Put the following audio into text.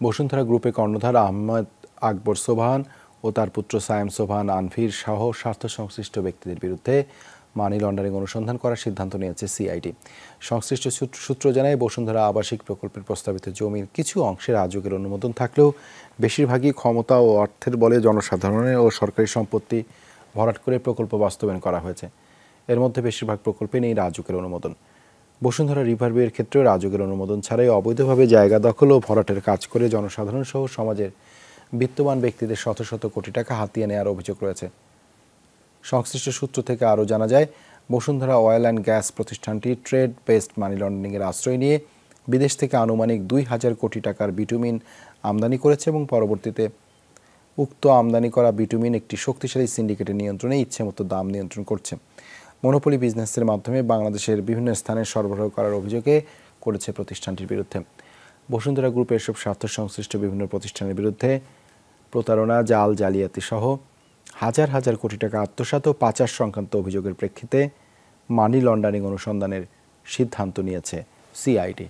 বসুন্ধরা গ্রুপে কর্ণধার আহমেদ আকবর সোবহান ও তার পুত্র সায়েম সোবহান আনভীর সহ স্বার্থ সংশ্লিষ্ট ব্যক্তিদের বিরুদ্ধে মানি লন্ডারিং অনুসন্ধান করার সিদ্ধান্ত নিয়েছে সিআইডি। সংশ্লিষ্ট সূত্র জানায়, বসুন্ধরা আবাসিক প্রকল্পের প্রস্তাবিত জমির কিছু অংশের রাজুকের অনুমোদন থাকলেও বেশিরভাগই ক্ষমতা ও অর্থের বলে জনসাধারণের ও সরকারি সম্পত্তি ভরাট করে প্রকল্প বাস্তবায়ন করা হয়েছে। এর মধ্যে বেশিরভাগ প্রকল্পে নেই রাজুকের অনুমোদন। বসুন্ধরা রিভারওয়ের ক্ষেত্রেও রাজুকের অনুমোদন ছাড়াই অবৈধভাবে জায়গা দখল ও ভরাটের কাজ করে জনসাধারণ সহ সমাজের বিত্তবান ব্যক্তিদের শত শত কোটি টাকা হাতিয়ে নেওয়ার অভিযোগ রয়েছে। সংশ্লিষ্ট সূত্র থেকে আরও জানা যায়, বসুন্ধরা অয়েল অ্যান্ড গ্যাস প্রতিষ্ঠানটি ট্রেড বেসড মানি লন্ডারিংয়ের আশ্রয় নিয়ে বিদেশ থেকে আনুমানিক ২,০০০ কোটি টাকার বিটুমিন আমদানি করেছে এবং পরবর্তীতে উক্ত আমদানি করা বিটুমিন একটি শক্তিশালী সিন্ডিকেটের নিয়ন্ত্রণে ইচ্ছেমতো দাম নিয়ন্ত্রণ করছে। মনোপলি বিজনেসের মাধ্যমে বাংলাদেশের বিভিন্ন স্থানে সরবরাহ করার অভিযোগে করেছে প্রতিষ্ঠানটির বিরুদ্ধে। বসুন্ধরা গ্রুপের এসব স্বার্থ সংশ্লিষ্ট বিভিন্ন প্রতিষ্ঠানের বিরুদ্ধে প্রতারণা, জাল, জালিয়াতি সহ হাজার হাজার কোটি টাকা আত্মসাৎ ও পাচার সংক্রান্ত অভিযোগের প্রেক্ষিতে মানি লন্ডারিং অনুসন্ধানের সিদ্ধান্ত নিয়েছে সিআইডি।